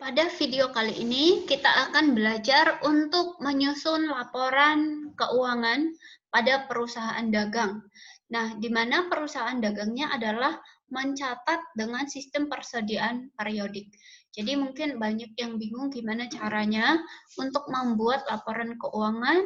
Pada video kali ini, kita akan belajar untuk menyusun laporan keuangan pada perusahaan dagang. Nah, di mana perusahaan dagangnya adalah mencatat dengan sistem persediaan periodik. Jadi mungkin banyak yang bingung gimana caranya untuk membuat laporan keuangan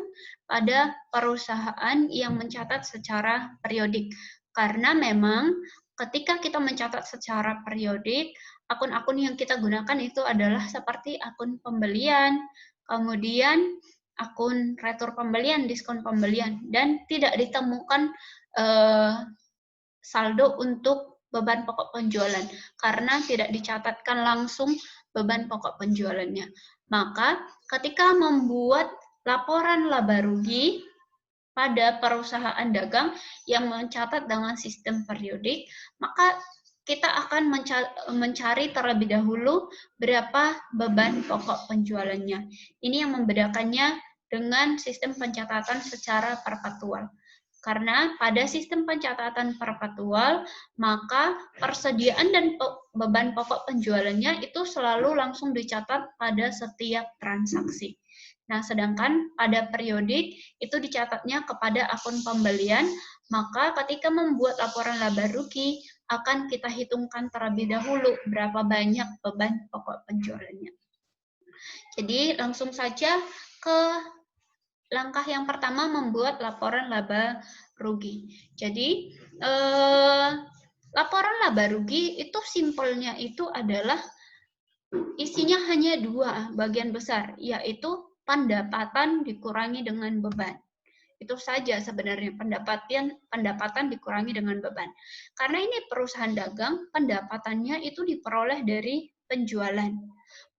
pada perusahaan yang mencatat secara periodik. Karena memang ketika kita mencatat secara periodik, akun-akun yang kita gunakan itu adalah seperti akun pembelian, kemudian akun retur pembelian, diskon pembelian, dan tidak ditemukan saldo untuk beban pokok penjualan karena tidak dicatatkan langsung beban pokok penjualannya. Maka ketika membuat laporan laba rugi pada perusahaan dagang yang mencatat dengan sistem periodik, maka kita akan mencari terlebih dahulu berapa beban pokok penjualannya. Ini yang membedakannya dengan sistem pencatatan secara perpetual. Karena pada sistem pencatatan perpetual, maka persediaan dan beban pokok penjualannya itu selalu langsung dicatat pada setiap transaksi. Nah, sedangkan pada periodik itu dicatatnya kepada akun pembelian, maka ketika membuat laporan laba rugi akan kita hitungkan terlebih dahulu berapa banyak beban pokok penjualannya. Jadi langsung saja ke langkah yang pertama, membuat laporan laba rugi. Jadi laporan laba rugi itu simpelnya itu adalah isinya hanya dua bagian besar, yaitu pendapatan dikurangi dengan beban. Itu saja sebenarnya, pendapatan dikurangi dengan beban. Karena ini perusahaan dagang, pendapatannya itu diperoleh dari penjualan.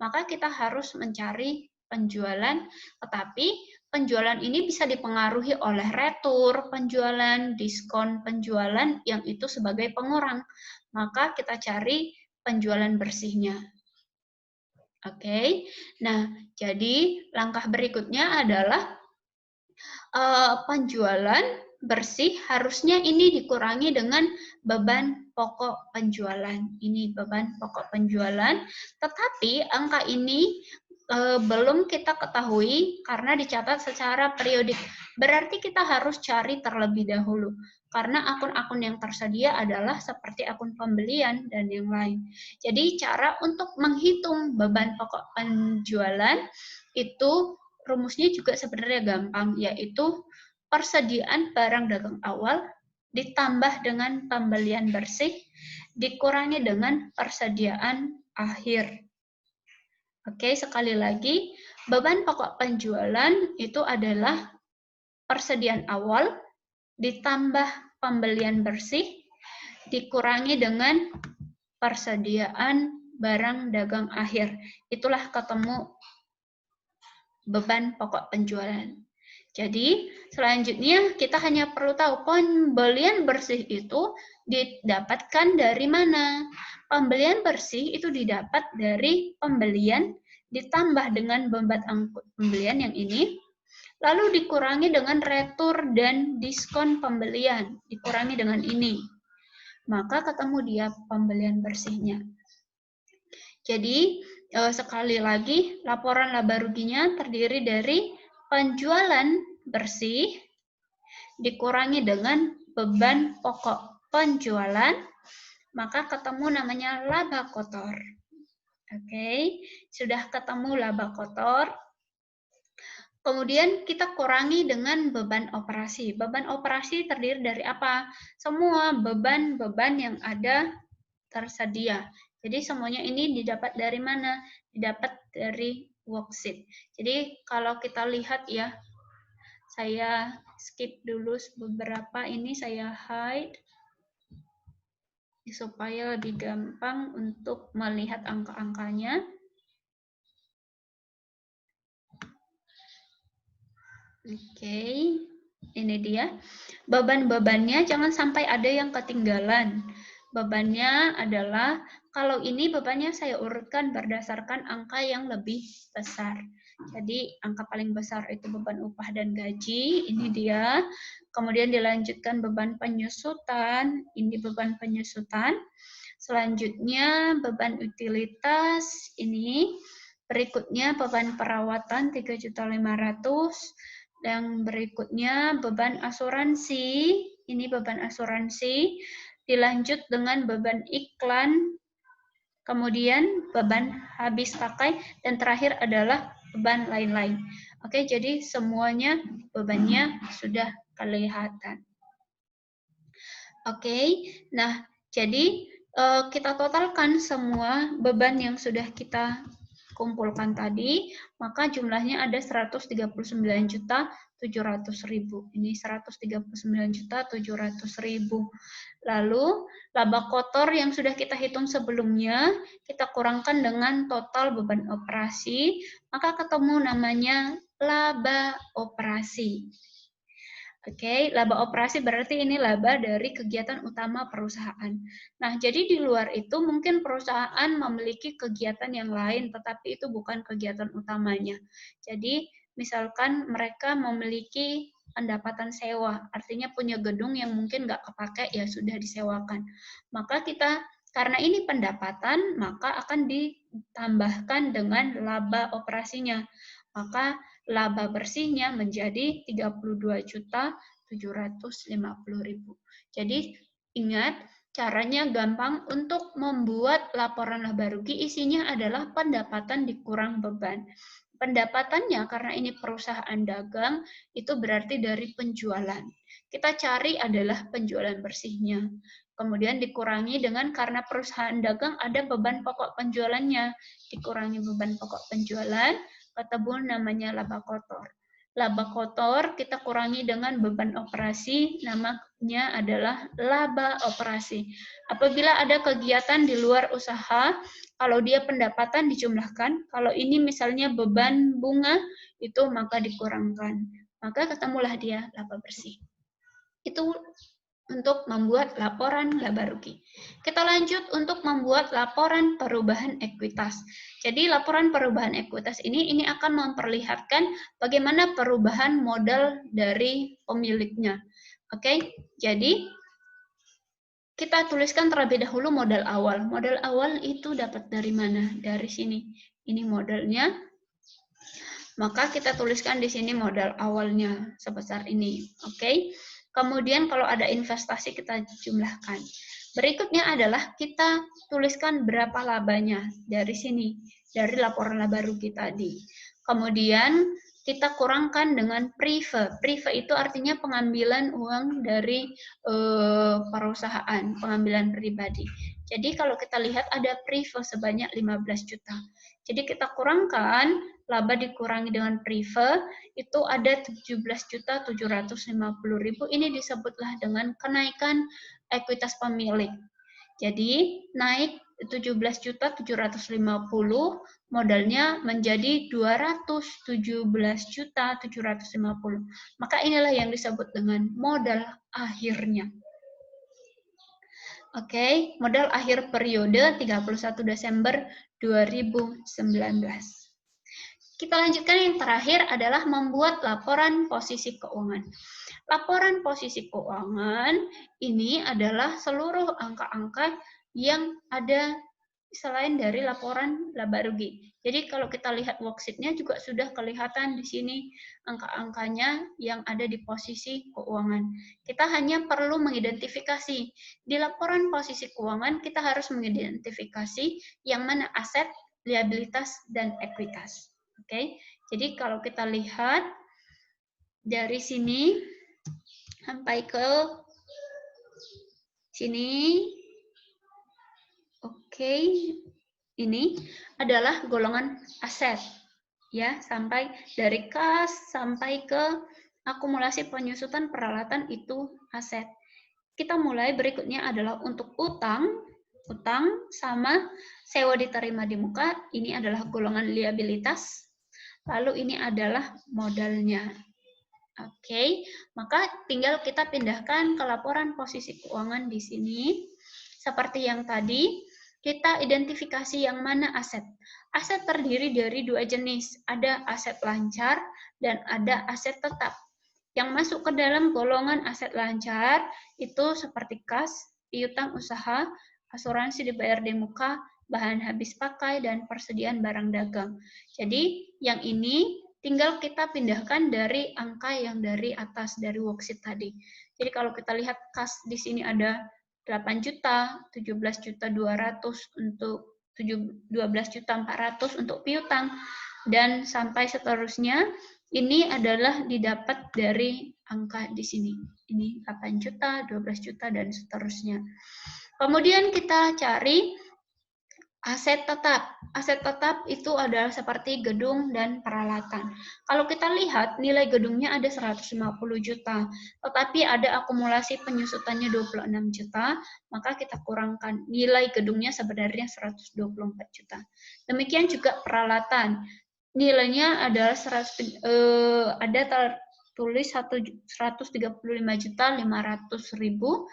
Maka kita harus mencari penjualan, tetapi penjualan ini bisa dipengaruhi oleh retur penjualan, diskon penjualan yang itu sebagai pengurang. Maka kita cari penjualan bersihnya. Oke. Nah, jadi langkah berikutnya adalah penjualan bersih harusnya ini dikurangi dengan beban pokok penjualan. Ini beban pokok penjualan, tetapi angka ini belum kita ketahui karena dicatat secara periodik. Berarti kita harus cari terlebih dahulu. Karena akun-akun yang tersedia adalah seperti akun pembelian dan yang lain. Jadi cara untuk menghitung beban pokok penjualan itu rumusnya juga sebenarnya gampang, yaitu persediaan barang dagang awal ditambah dengan pembelian bersih dikurangi dengan persediaan akhir. Oke, sekali lagi, beban pokok penjualan itu adalah persediaan awal ditambah pembelian bersih dikurangi dengan persediaan barang dagang akhir. Itulah ketemu beban pokok penjualan. Jadi, selanjutnya kita hanya perlu tahu pembelian bersih itu didapatkan dari mana. Pembelian bersih itu didapat dari pembelian ditambah dengan beban angkut pembelian yang ini, lalu dikurangi dengan retur dan diskon pembelian, dikurangi dengan ini. Maka ketemu dia pembelian bersihnya. Jadi, sekali lagi, laporan laba ruginya terdiri dari penjualan bersih dikurangi dengan beban pokok penjualan, maka ketemu namanya laba kotor. Oke, sudah ketemu laba kotor. Kemudian kita kurangi dengan beban operasi. Beban operasi terdiri dari apa? Semua beban-beban yang ada tersedia. Jadi semuanya ini didapat dari mana? Didapat dari worksheet. Jadi kalau kita lihat ya, saya skip dulu beberapa, ini saya hide supaya lebih gampang untuk melihat angka-angkanya. Oke, ini dia. Beban-bebannya jangan sampai ada yang ketinggalan. Bebannya adalah, kalau ini bebannya saya urutkan berdasarkan angka yang lebih besar. Jadi angka paling besar itu beban upah dan gaji, ini dia. Kemudian dilanjutkan beban penyusutan, ini beban penyusutan. Selanjutnya beban utilitas ini. Berikutnya beban perawatan 3.500.000. Yang berikutnya beban asuransi. Ini beban asuransi. Dilanjut dengan beban iklan. Kemudian beban habis pakai, dan terakhir adalah beban lain-lain. Oke, jadi semuanya bebannya sudah kelihatan. Oke, nah jadi kita totalkan semua beban yang sudah kita kumpulkan tadi, maka jumlahnya ada 139.700.000. Ini 139.700.000. Lalu laba kotor yang sudah kita hitung sebelumnya, kita kurangkan dengan total beban operasi, maka ketemu namanya laba operasi. Oke, laba operasi berarti ini laba dari kegiatan utama perusahaan. Nah, jadi di luar itu mungkin perusahaan memiliki kegiatan yang lain, tetapi itu bukan kegiatan utamanya. Jadi, misalkan mereka memiliki pendapatan sewa, artinya punya gedung yang mungkin nggak kepake, ya sudah disewakan. Maka kita, karena ini pendapatan, maka akan ditambahkan dengan laba operasinya. Maka laba bersihnya menjadi 32.750.000. Jadi ingat, caranya gampang. Untuk membuat laporan laba rugi, isinya adalah pendapatan dikurang beban. Pendapatannya, karena ini perusahaan dagang, itu berarti dari penjualan. Kita cari adalah penjualan bersihnya. Kemudian dikurangi dengan, karena perusahaan dagang ada beban pokok penjualannya, dikurangi beban pokok penjualan, ketemu namanya laba kotor. Laba kotor kita kurangi dengan beban operasi, namanya adalah laba operasi. Apabila ada kegiatan di luar usaha, kalau dia pendapatan dijumlahkan, kalau ini misalnya beban bunga, itu maka dikurangkan. Maka ketemulah dia laba bersih. Itu untuk membuat laporan laba rugi. Kita lanjut untuk membuat laporan perubahan ekuitas. Jadi laporan perubahan ekuitas ini akan memperlihatkan bagaimana perubahan modal dari pemiliknya. Oke, jadi kita tuliskan terlebih dahulu modal awal. Modal awal itu dapat dari mana? Dari sini. Ini modalnya. Maka kita tuliskan di sini modal awalnya sebesar ini. Oke. Kemudian kalau ada investasi kita jumlahkan. Berikutnya adalah kita tuliskan berapa labanya dari sini, dari laporan laba rugi tadi. Kemudian kita kurangkan dengan prive. Prive itu artinya pengambilan uang dari perusahaan, pengambilan pribadi. Jadi kalau kita lihat ada prive sebanyak 15 juta. Jadi kita kurangkan, laba dikurangi dengan prive, itu ada 17.750.000. Ini disebutlah dengan kenaikan ekuitas pemilik. Jadi naik 17.750, modalnya menjadi 217.750. Maka inilah yang disebut dengan modal akhirnya. Oke, modal akhir periode 31 Desember 2019. Kita lanjutkan, yang terakhir adalah membuat laporan posisi keuangan. Laporan posisi keuangan ini adalah seluruh angka-angka yang ada selain dari laporan laba rugi. Jadi kalau kita lihat worksheet-nya juga sudah kelihatan di sini angka-angkanya yang ada di posisi keuangan. Kita hanya perlu mengidentifikasi. Di laporan posisi keuangan kita harus mengidentifikasi yang mana aset, liabilitas, dan ekuitas. Oke, jadi kalau kita lihat dari sini sampai ke sini, oke, ini adalah golongan aset, ya, sampai dari kas sampai ke akumulasi penyusutan peralatan itu aset. Kita mulai, berikutnya adalah untuk utang sama sewa diterima di muka, ini adalah golongan liabilitas. Lalu ini adalah modalnya. Oke, maka tinggal kita pindahkan ke laporan posisi keuangan di sini. Seperti yang tadi, kita identifikasi yang mana aset. Aset terdiri dari dua jenis, ada aset lancar dan ada aset tetap. Yang masuk ke dalam golongan aset lancar itu seperti kas, piutang usaha, asuransi dibayar di muka, bahan habis pakai, dan persediaan barang dagang. Jadi yang ini tinggal kita pindahkan dari angka yang dari atas, dari worksheet tadi. Jadi kalau kita lihat kas di sini ada 8 juta, 17 juta 200 untuk 12 juta 400 untuk piutang, dan sampai seterusnya. Ini adalah didapat dari angka di sini. Ini 8 juta, 12 juta, dan seterusnya. Kemudian kita cari aset tetap. Aset tetap itu adalah seperti gedung dan peralatan. Kalau kita lihat nilai gedungnya ada 150 juta, tetapi ada akumulasi penyusutannya 26 juta, maka kita kurangkan. Nilai gedungnya sebenarnya 124 juta. Demikian juga peralatan. Nilainya adalah ada tertulis 135 juta 500 ribu,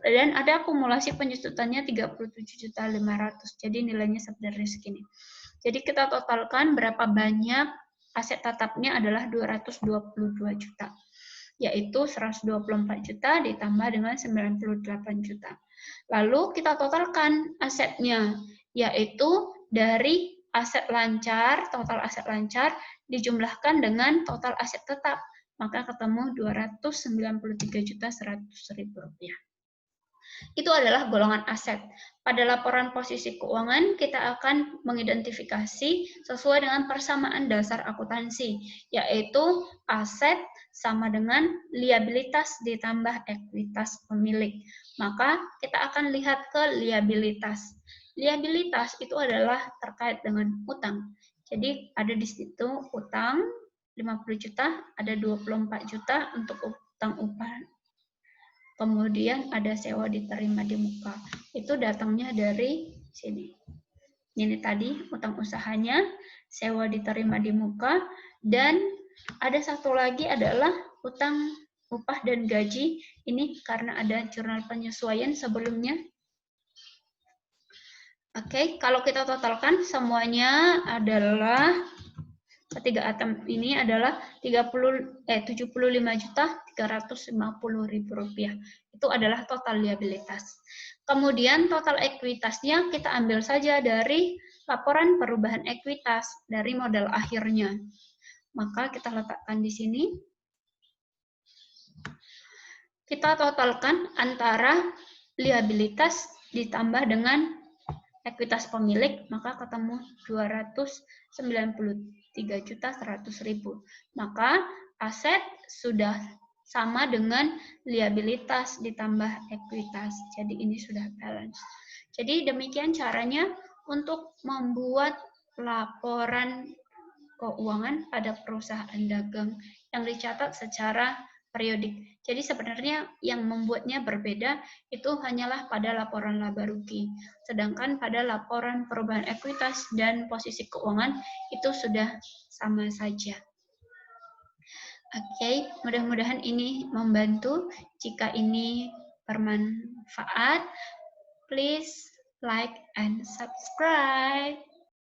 dan ada akumulasi penyusutannya 37 juta 500. Jadi nilainya sebenarnya segini. Jadi kita totalkan berapa banyak aset tetapnya adalah 222 juta. Yaitu 124 juta ditambah dengan 98 juta. Lalu kita totalkan asetnya, yaitu dari aset lancar, total aset lancar dijumlahkan dengan total aset tetap, maka ketemu 293.100.000 rupiah. Itu adalah golongan aset. Pada laporan posisi keuangan, kita akan mengidentifikasi sesuai dengan persamaan dasar akuntansi, yaitu aset sama dengan liabilitas ditambah ekuitas pemilik. Maka kita akan lihat ke liabilitas. Liabilitas itu adalah terkait dengan utang. Jadi ada di situ utang 50 juta, ada 24 juta untuk utang upah. Kemudian ada sewa diterima di muka. Itu datangnya dari sini. Ini tadi utang usahanya, sewa diterima di muka, dan ada satu lagi adalah utang upah dan gaji. Ini karena ada jurnal penyesuaian sebelumnya. Oke, kalau kita totalkan semuanya adalah ketiga item ini adalah 75.350.000 rupiah. Itu adalah total liabilitas. Kemudian total ekuitasnya kita ambil saja dari laporan perubahan ekuitas dari modal akhirnya. Maka kita letakkan di sini. Kita totalkan antara liabilitas ditambah dengan ekuitas pemilik, maka ketemu 293.100.000. Maka aset sudah sama dengan liabilitas ditambah ekuitas. Jadi ini sudah balance. Jadi demikian caranya untuk membuat laporan keuangan pada perusahaan dagang yang dicatat secara periodik. Jadi sebenarnya yang membuatnya berbeda itu hanyalah pada laporan laba rugi. Sedangkan pada laporan perubahan ekuitas dan posisi keuangan itu sudah sama saja. Oke, mudah-mudahan ini membantu. Jika ini bermanfaat, please like and subscribe.